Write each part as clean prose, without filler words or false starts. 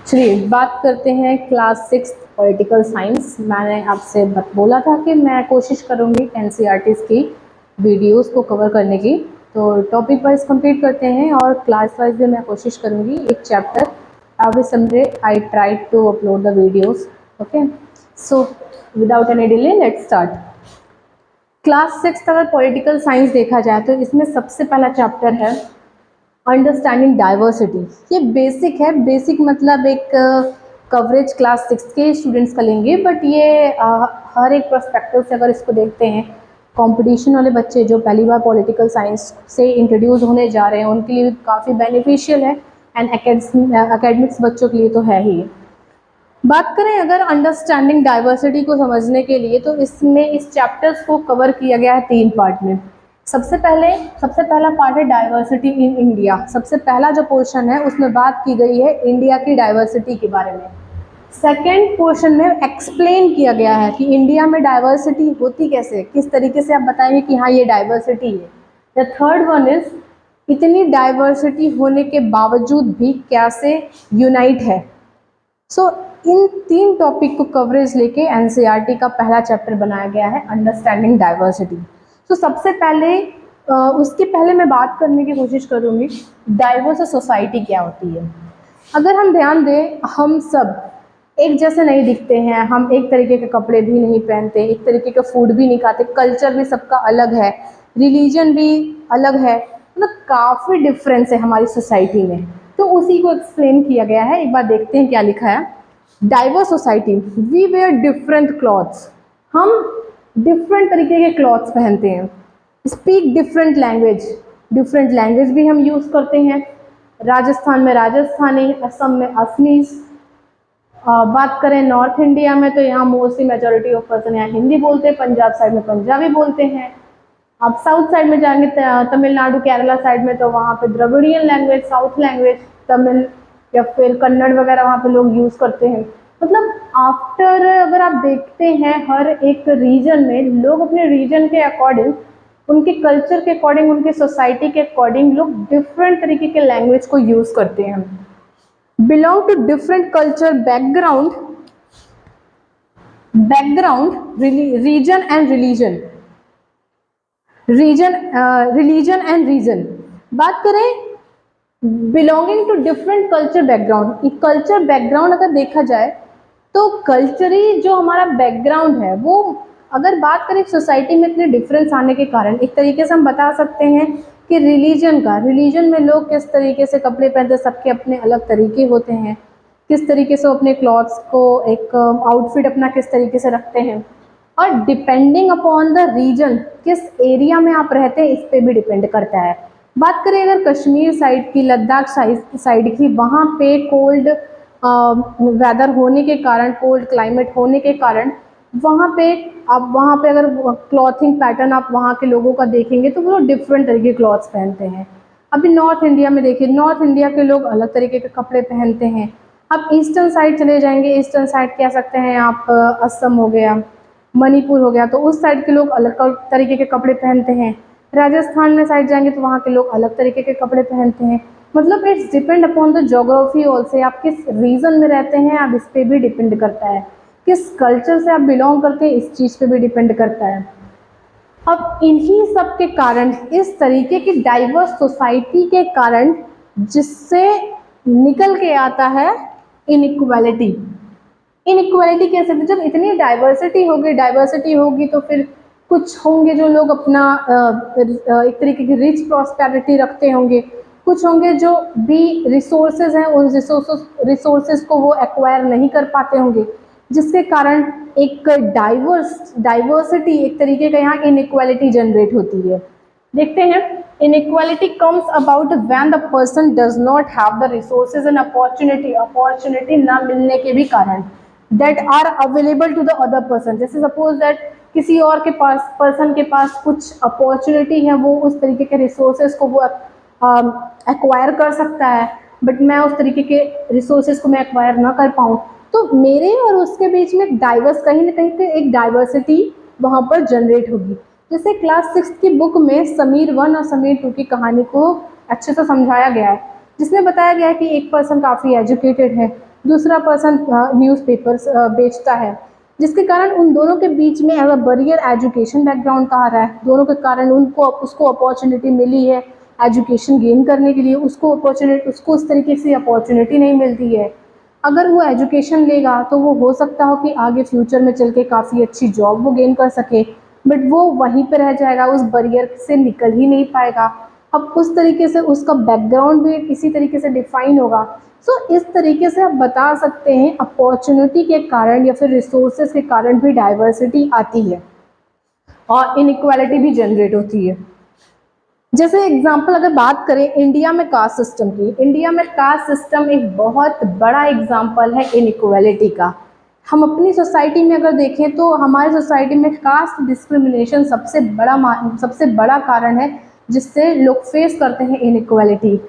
चलिए बात करते हैं क्लास 6 पॉलिटिकल साइंस। मैंने आपसे बोला था कि मैं कोशिश करूंगी एनसीईआरटीज़ की वीडियोस को कवर करने की, तो टॉपिक वाइज कंप्लीट करते हैं और क्लास वाइज भी मैं कोशिश करूंगी एक chapter every Sunday I try to upload the videos. Okay, so without any delay let's start. Class 6 अगर पॉलिटिकल साइंस देखा जाए तो इसमें सबसे पहला चैप्टर है अंडरस्टैंडिंग डाइवर्सिटी। ये बेसिक है, बेसिक मतलब एक कवरेज क्लास 6 के स्टूडेंट्स का लेंगे, बट ये हर एक पर्सपेक्टिव से अगर इसको देखते हैं, कंपटीशन वाले बच्चे जो पहली बार पॉलिटिकल साइंस से इंट्रोड्यूस होने जा रहे हैं उनके लिए काफ़ी बेनिफिशियल है, एंड एकेडमिक्स बच्चों के लिए तो है ही। बात करें अगर अंडरस्टैंडिंग डाइवर्सिटी को समझने के लिए, तो इसमें इस चैप्टर्स को कवर किया गया है 3 पार्ट में। सबसे पहला पार्ट है डाइवर्सिटी इन इंडिया। सबसे पहला जो पोर्शन है उसमें बात की गई है इंडिया की डाइवर्सिटी के बारे में। सेकेंड पोर्शन में एक्सप्लेन किया गया है कि इंडिया में डाइवर्सिटी होती कैसे, किस तरीके से आप बताएंगे कि हाँ ये डाइवर्सिटी है। द थर्ड वन इज इतनी डाइवर्सिटी होने के बावजूद भी कैसे यूनाइट है। सो इन 3 टॉपिक को कवरेज लेके एनसीईआरटी का पहला चैप्टर बनाया गया है अंडरस्टैंडिंग डाइवर्सिटी। तो सबसे पहले उसके पहले मैं बात करने की कोशिश करूँगी डाइवर्स सोसाइटी क्या होती है। अगर हम ध्यान दें, हम सब एक जैसे नहीं दिखते हैं, हम एक तरीके के कपड़े भी नहीं पहनते, एक तरीके का फूड भी नहीं खाते, कल्चर भी सबका अलग है, रिलीजन भी अलग है, मतलब काफ़ी डिफरेंस है हमारी सोसाइटी में। तो उसी को एक्सप्लेन किया गया है। एक बार देखते हैं क्या लिखा है। Diverse society, we wear different clothes, हम डिफरेंट तरीके के क्लॉथ्स पहनते हैं। स्पीक डिफरेंट लैंग्वेज भी हम यूज़ करते हैं। राजस्थान में राजस्थानी, असम में असमीज। बात करें नॉर्थ इंडिया में तो यहाँ मोस्टली मेजॉरिटी ऑफ पर्सन यहाँ हिंदी बोलते हैं, पंजाब साइड में पंजाबी बोलते हैं। आप साउथ साइड में जाएंगे तमिलनाडु केरला साइड में तो वहाँ पे Dravidian language, south language, Tamil या फिर कन्नड़ वगैरह वहाँ पे लोग यूज़ करते हैं। मतलब आफ्टर अगर आप देखते हैं हर एक रीजन में लोग अपने रीजन के अकॉर्डिंग, उनके कल्चर के अकॉर्डिंग, उनके सोसाइटी के अकॉर्डिंग लोग डिफरेंट तरीके के लैंग्वेज को यूज़ करते हैं। Belong to different culture background, region and region. बात करें belonging to different culture background, culture background अगर देखा जाए तो कल्चरी जो हमारा बैकग्राउंड है वो, अगर बात करें सोसाइटी में इतने डिफरेंस आने के कारण एक तरीके से हम बता सकते हैं कि रिलीजन में लोग किस तरीके से कपड़े पहनते हैं, सबके अपने अलग तरीके होते हैं, किस तरीके से वो अपने क्लॉथ्स को एक आउटफिट अपना किस तरीके से रखते हैं, और डिपेंडिंग अपॉन द रीजन किस एरिया में आप रहते हैं इस पर भी डिपेंड करता है। बात करें अगर कश्मीर साइड की, लद्दाख साइड की, वहाँ पे कोल्ड वेदर होने के कारण, कोल्ड क्लाइमेट होने के कारण वहाँ पे अगर क्लॉथिंग पैटर्न आप वहाँ के लोगों का देखेंगे तो वो डिफरेंट तरीके के क्लॉथ्स पहनते हैं। अभी नॉर्थ इंडिया में देखिए, नॉर्थ इंडिया के लोग अलग तरीके के कपड़े पहनते हैं। आप ईस्टर्न साइड चले जाएंगे, ईस्टर्न साइड कह सकते हैं आप असम हो गया, मणिपुर हो गया, तो उस साइड के लोग अलग तरीके के कपड़े पहनते हैं। राजस्थान में साइड जाएंगे तो वहाँ के लोग अलग तरीके के कपड़े पहनते हैं। मतलब it's depend upon the geography also, आप किस रीजन में रहते हैं आप इस पर भी डिपेंड करता है, किस कल्चर से आप बिलोंग करते हैं इस चीज़ पे भी डिपेंड करता है। अब इन्हीं सब के कारण, इस तरीके की डाइवर्स सोसाइटी के कारण, जिससे निकल के आता है इनइक्वालिटी। इनइक्वालिटी कैसे? जब इतनी डाइवर्सिटी होगी तो फिर कुछ होंगे जो लोग अपना एक तरीके की रिच प्रॉस्पेरिटी रखते होंगे, कुछ होंगे जो भी रिसोर्सेज हैं उन रिसोर्सेज को वो एक्वायर नहीं कर पाते होंगे, जिसके कारण एक डाइवर्सिटी एक तरीके का यहाँ इनइक्वालिटी जनरेट होती है। देखते हैं, inequality comes about when the person does not have the resources and opportunity ना मिलने के भी कारण that are available to the other person. जैसे सपोज दैट किसी और के पास, पर्सन के पास कुछ अपॉर्चुनिटी है, वो उस तरीके के रिसोर्सेज को वो एक्वायर कर सकता है, बट मैं उस तरीके के रिसोर्सेज को मैं एक्वायर ना कर पाऊँ, तो मेरे और उसके बीच में कहीं ना कहीं पे एक डाइवर्सिटी वहाँ पर जनरेट होगी। जैसे क्लास 6 की बुक में समीर 1 और समीर 2 की कहानी को अच्छे से समझाया गया है। जिसमें बताया गया है कि एक पर्सन काफ़ी एजुकेटेड है, दूसरा पर्सन न्यूज़पेपर्स बेचता है, जिसके कारण उन दोनों के बीच में as a barrier education background कहा रहा है। दोनों के कारण उसको अपॉर्चुनिटी मिली है एजुकेशन गेन करने के लिए, उसको उस तरीके से अपॉर्चुनिटी नहीं मिलती है। अगर वो एजुकेशन लेगा तो वो हो सकता हो कि आगे फ्यूचर में चल के काफ़ी अच्छी जॉब वो गेन कर सके, बट वो वहीं पे रह जाएगा, उस बैरियर से निकल ही नहीं पाएगा। अब उस तरीके से उसका बैकग्राउंड भी इसी तरीके से डिफाइन होगा। इस तरीके से आप बता सकते हैं अपॉर्चुनिटी के कारण या फिर रिसोर्सेज के कारण भी डाइवर्सिटी आती है और इनइक्वालिटी भी जनरेट होती है। जैसे एग्जाम्पल अगर बात करें इंडिया में कास्ट सिस्टम की, इंडिया में कास्ट सिस्टम एक बहुत बड़ा एग्जाम्पल है इनइक्वालिटी का। हम अपनी सोसाइटी में अगर देखें तो हमारी सोसाइटी में कास्ट डिस्क्रिमिनेशन सबसे बड़ा कारण है जिससे लोग फेस करते हैं इनइक्वालिटी।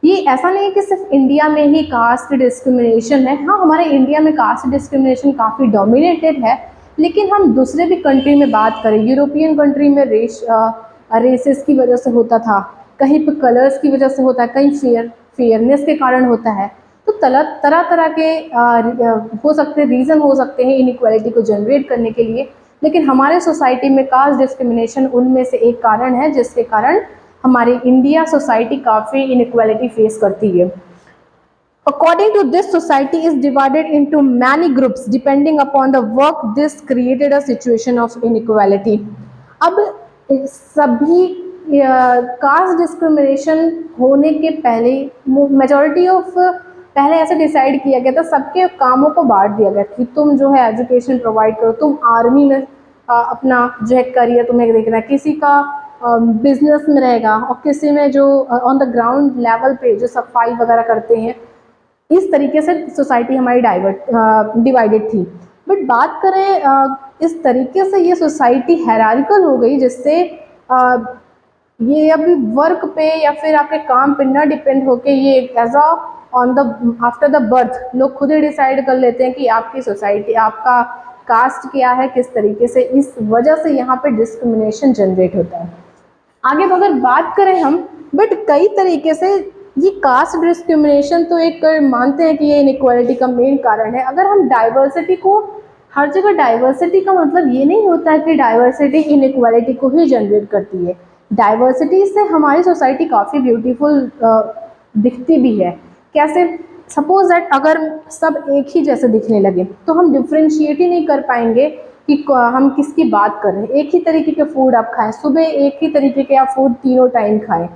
ये ऐसा नहीं है कि सिर्फ इंडिया में ही कास्ट डिस्क्रिमिनेशन है, हाँ हमारे इंडिया में कास्ट डिस्क्रिमिनेशन काफ़ी डोमिनेटेड है, लेकिन हम दूसरे भी कंट्री में बात करें, यूरोपियन कंट्री में रेसेस की वजह से होता था, कहीं पे कलर्स की वजह से होता है, कहीं फेयरनेस के कारण होता है। तो तरह तरह के हो सकते रीज़न हो सकते हैं इनइक्वालिटी को जनरेट करने के लिए, लेकिन हमारे सोसाइटी में कास्ट डिस्क्रिमिनेशन उनमें से एक कारण है जिसके कारण हमारी इंडिया सोसाइटी काफ़ी इनइक्वालिटी फेस करती है। According to this, society is divided into many groups depending upon the work. This created a situation of inequality. अब सभी कास्ट डिस्क्रिमिनेशन होने के पहले मेजॉरिटी ऑफ पहले ऐसे डिसाइड किया गया था, सबके कामों को बांट दिया गया कि तुम जो है एजुकेशन प्रोवाइड करो, तुम आर्मी में अपना जो है करियर तुम्हें देखना है, किसी का बिजनेस में रहेगा और किसी में जो ऑन द ग्राउंड लेवल पे जो सफाई वगैरह करते हैं। इस तरीके से सोसाइटी हमारी डिवाइडेड थी। बट बात करें इस तरीके से ये सोसाइटी हायरार्किकल हो गई जिससे ये अभी वर्क पे या फिर आपके काम पे ना डिपेंड होके ये as a on the after the birth लोग खुद ही डिसाइड कर लेते हैं कि आपकी सोसाइटी आपका कास्ट क्या है, किस तरीके से, इस वजह से यहाँ पे डिस्क्रिमिनेशन जनरेट होता है। आगे अगर बात करें हम, बट कई तरीके से ये कास्ट डिस्क्रिमिनेशन तो एक मानते हैं कि ये इनइक्वालिटी का मेन कारण है। अगर हम डाइवर्सिटी को हर जगह, डाइवर्सिटी का मतलब ये नहीं होता है कि डाइवर्सिटी इनइक्वालिटी को ही जनरेट करती है। डाइवर्सिटी से हमारी सोसाइटी काफ़ी ब्यूटीफुल दिखती भी है। कैसे? सपोज दैट अगर सब एक ही जैसे दिखने लगे तो हम डिफ्रेंशिएट ही नहीं कर पाएंगे कि हम किसकी बात कर रहे हैं। एक ही तरीके के फूड आप खाएं, सुबह एक ही तरीके के आप फूड तीनों टाइम खाएं,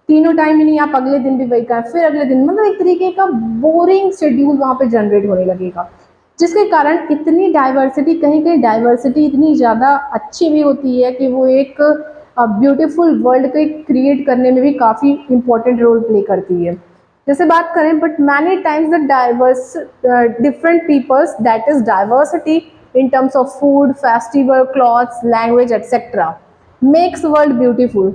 तीनों टाइम ही नहीं, आप अगले दिन भी वही खाएं, फिर अगले दिन, मतलब एक तरीके का बोरिंग शेड्यूल वहाँ पे जनरेट होने लगेगा, जिसके कारण इतनी डाइवर्सिटी, कहीं कहीं डाइवर्सिटी इतनी ज़्यादा अच्छी भी होती है कि वो एक ब्यूटीफुल वर्ल्ड को क्रिएट करने में भी काफ़ी इंपॉर्टेंट रोल प्ले करती है। जैसे बात करें, but many times the diverse different peoples, that is diversity in terms of food, festival, clothes, language, etc. makes world beautiful.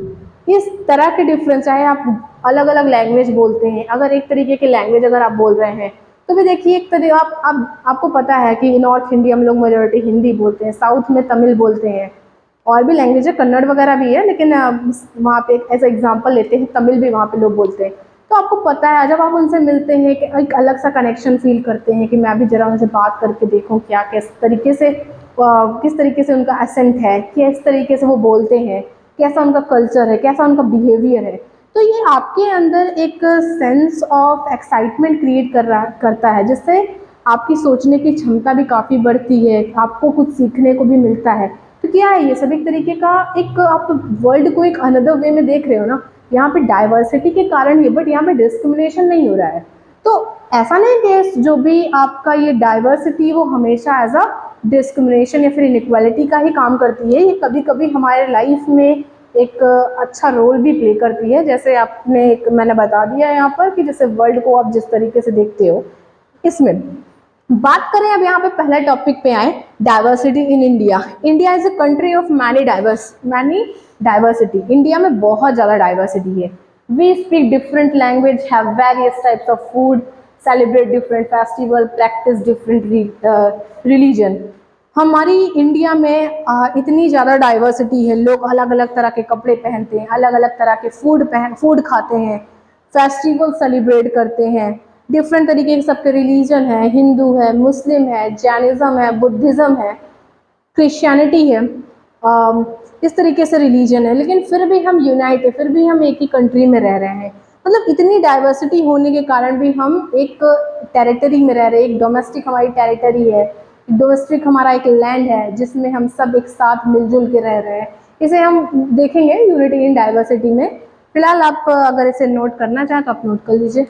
इस तरह के डिफरेंस, चाहे आप अलग अलग लैंग्वेज बोलते हैं, अगर एक तरीके की लैंग्वेज अगर आप बोल रहे हैं तो भी देखिए एक तरह आपको पता है कि नॉर्थ इंडिया में लोग मेजॉरिटी हिंदी बोलते हैं, साउथ में तमिल बोलते हैं, और भी लैंग्वेज है, कन्नड़ वगैरह भी है, लेकिन वहाँ पे एज एग्जाम्पल लेते हैं तमिल भी वहाँ पे लोग बोलते हैं। तो आपको पता है जब आप उनसे मिलते हैं कि एक अलग सा कनेक्शन फील करते हैं कि मैं भी जरा उनसे बात करके देखूं क्या किस तरीके से उनका एसेंट है, किस तरीके से वो बोलते हैं, कैसा उनका कल्चर है, कैसा उनका बिहेवियर है। तो ये आपके अंदर एक सेंस ऑफ एक्साइटमेंट क्रिएट करता है, जिससे आपकी सोचने की क्षमता भी काफ़ी बढ़ती है, आपको कुछ सीखने को भी मिलता है। तो क्या है, ये सब एक तरीके का एक आप वर्ल्ड को एक अनदर वे में देख रहे हो ना, यहाँ पे डाइवर्सिटी के कारण ही, बट यहाँ पे डिस्क्रिमिनेशन नहीं हो रहा है। तो ऐसा नहीं कि जो भी आपका ये डाइवर्सिटी वो हमेशा एज अ डिस्क्रिमिनेशन या फिर इनइक्वालिटी का ही काम करती है, ये कभी कभी हमारे लाइफ में एक अच्छा रोल भी प्ले करती है। जैसे मैंने बता दिया यहाँ पर कि जैसे वर्ल्ड को आप जिस तरीके से देखते हो। इसमें बात करें, अब यहाँ पे पहला टॉपिक पे आए, diversity in India. India is a country of many diversity. India में बहुत ज़्यादा डाइवर्सिटी है। We speak different language, have various types of food, celebrate different festival, practice different religion. हमारी इंडिया में इतनी ज़्यादा डाइवर्सिटी है, लोग अलग अलग तरह के कपड़े पहनते हैं, अलग अलग तरह के फूड खाते हैं, फेस्टिवल सेलिब्रेट करते हैं, डिफरेंट तरीके के सबके रिलीजन है, हिंदू है, मुस्लिम है, जैनिज़्म है, बुद्धिज़्म है, क्रिश्चियनिटी है, इस तरीके से रिलीजन है, लेकिन फिर भी हम यूनाइट है, फिर भी हम एक ही कंट्री में रह रहे हैं। मतलब इतनी डाइवर्सिटी होने के कारण भी हम एक टेरिटरी में रह रहे हैं, एक डोमेस्टिक हमारी टेरिटरी है, डोमेस्टिक हमारा एक लैंड है जिसमें हम सब एक साथ मिलजुल के रह रहे हैं। इसे हम देखेंगे यूनिटी इन डाइवर्सिटी में। फिलहाल आप अगर इसे नोट करना चाहें तो आप नोट कर लीजिए।